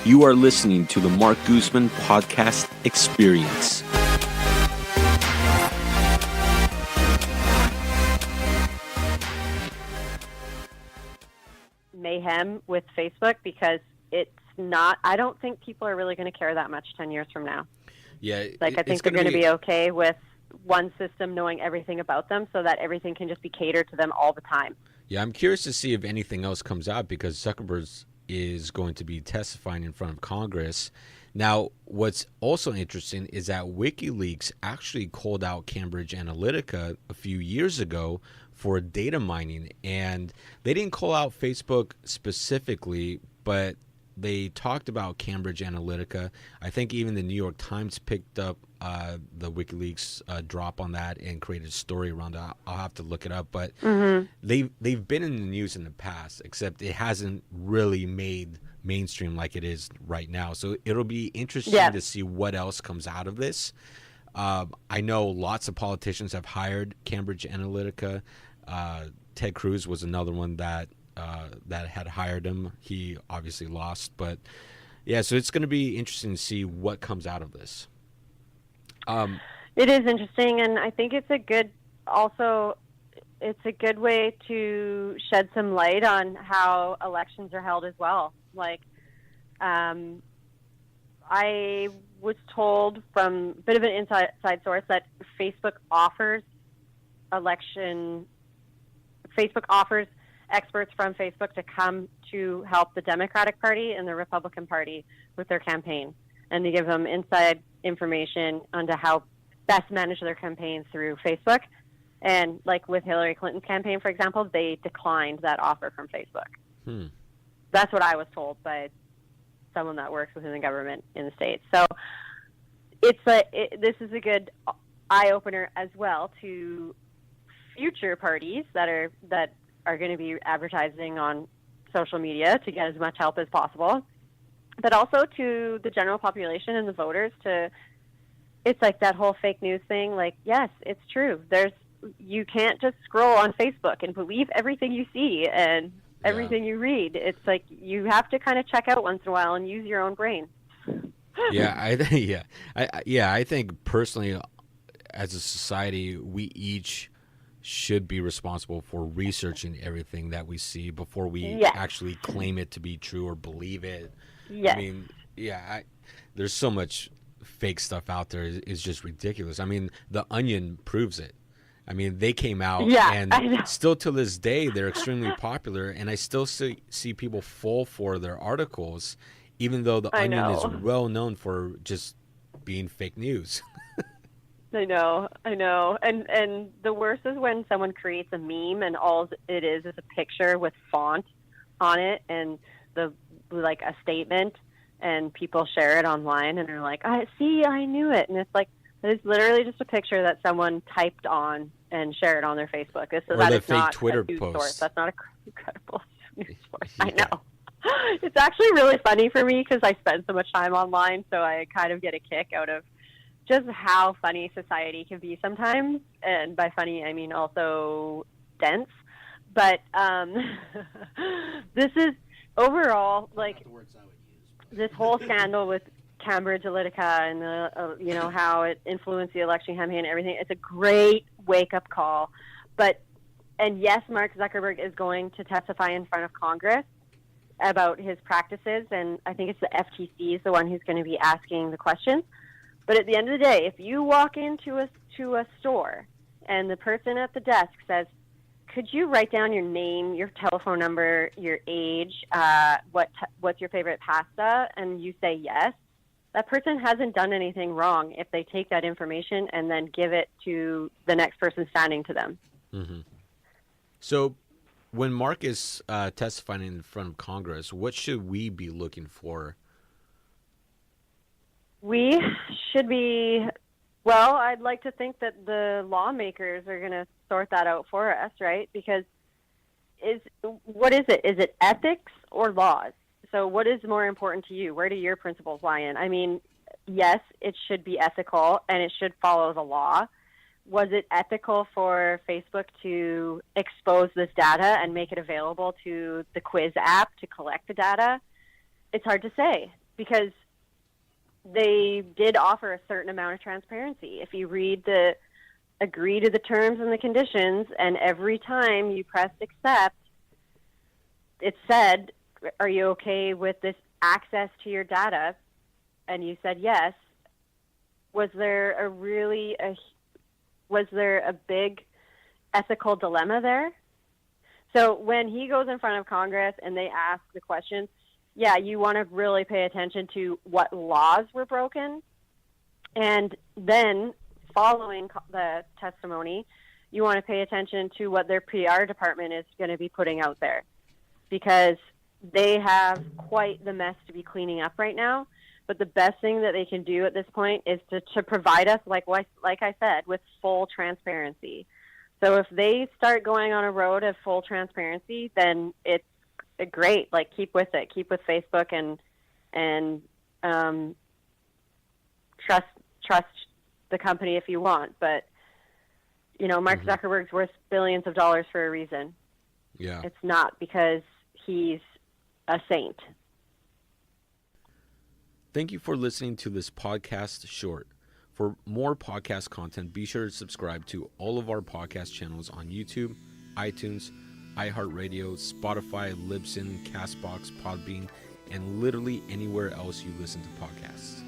You are listening to the Mark Guzman Podcast Experience. Mayhem with Facebook, because it's not, I don't think people are really going to care that much 10 years from now. Yeah. Like, I think they're going to be okay with one system knowing everything about them so that everything can just be catered to them all the time. Yeah, I'm curious to see if anything else comes out, because Zuckerberg is going to be testifying in front of Congress. Now, what's also interesting is that WikiLeaks actually called out Cambridge Analytica a few years ago for data mining, and they didn't call out Facebook specifically, but they talked about Cambridge Analytica. I think even the New York Times picked up the WikiLeaks drop on that and created a story around it. I'll have to look it up, but they've been in the news in the past, except it hasn't really made mainstream like it is right now. So it'll be interesting to see what else comes out of this. I know lots of politicians have hired Cambridge Analytica. Ted Cruz was another one that had hired him. He obviously lost, but yeah, so it's going to be interesting to see what comes out of this. It is interesting, and I think it's a good way to shed some light on how elections are held as well. Like, I was told from a bit of an inside source that Facebook offers experts from Facebook to come to help the Democratic Party and the Republican Party with their campaign, and to give them inside information onto how best manage their campaigns through Facebook. And like with Hillary Clinton's campaign, for example, they declined that offer from Facebook. That's what I was told by someone that works within the government in the States. So this is a good eye-opener as well to future parties that are going to be advertising on social media to get as much help as possible, but also to the general population and the voters it's like that whole fake news thing. Like, yes, it's true. You can't just scroll on Facebook and believe everything you see and everything you read. It's like you have to kind of check out once in a while and use your own brain. I think personally, as a society, we each should be responsible for researching everything that we see before we actually claim it to be true or believe it. Yes. I mean, there's so much fake stuff out there. It's just ridiculous. I mean, The Onion proves it. I mean, they came out and still to this day, they're extremely popular, and I still see people fall for their articles, even though The Onion is well known for just being fake news. I know. And the worst is when someone creates a meme and all it is a picture with font on it and a statement, and people share it online and they're like, I knew it. And it's like, it's literally just a picture that someone typed on and shared on their Facebook. So that is not Twitter a news post. Source. That's not a credible news source. I know. It's actually really funny for me because I spend so much time online, so I kind of get a kick out of just how funny society can be sometimes. And by funny, I mean also dense. But this is overall, like, this whole scandal with Cambridge Analytica and the, how it influenced the election campaign and everything. It's a great wake-up call. And yes, Mark Zuckerberg is going to testify in front of Congress about his practices, and I think it's the FTC is the one who's going to be asking the questions. But at the end of the day, if you walk into a store and the person at the desk says, could you write down your name, your telephone number, your age, what's your favorite pasta, and you say yes, that person hasn't done anything wrong if they take that information and then give it to the next person standing to them. Mm-hmm. So when Mark is testifying in front of Congress, what should we be looking for? We should be, I'd like to think that the lawmakers are going to sort that out for us, right? Because what is it? Is it ethics or laws? So what is more important to you? Where do your principles lie in? I mean, yes, it should be ethical and it should follow the law. Was it ethical for Facebook to expose this data and make it available to the Quiz app to collect the data? It's hard to say. because they did offer a certain amount of transparency. If you agree to the terms and the conditions, and every time you pressed accept, it said, are you okay with this access to your data? And you said yes. Was there a big ethical dilemma there? So when he goes in front of Congress and they ask the question, yeah, you want to really pay attention to what laws were broken. And then following the testimony, you want to pay attention to what their PR department is going to be putting out there, because they have quite the mess to be cleaning up right now. But the best thing that they can do at this point is to provide us, like I said, with full transparency. So if they start going on a road of full transparency, then it's great. Like, keep with it. Keep with Facebook and trust the company if you want. But, you know, Mark Zuckerberg's worth billions of dollars for a reason. Yeah. It's not because he's a saint. Thank you for listening to this podcast short. For more podcast content, be sure to subscribe to all of our podcast channels on YouTube, iTunes, iHeartRadio, Spotify, Libsyn, Castbox, Podbean, and literally anywhere else you listen to podcasts.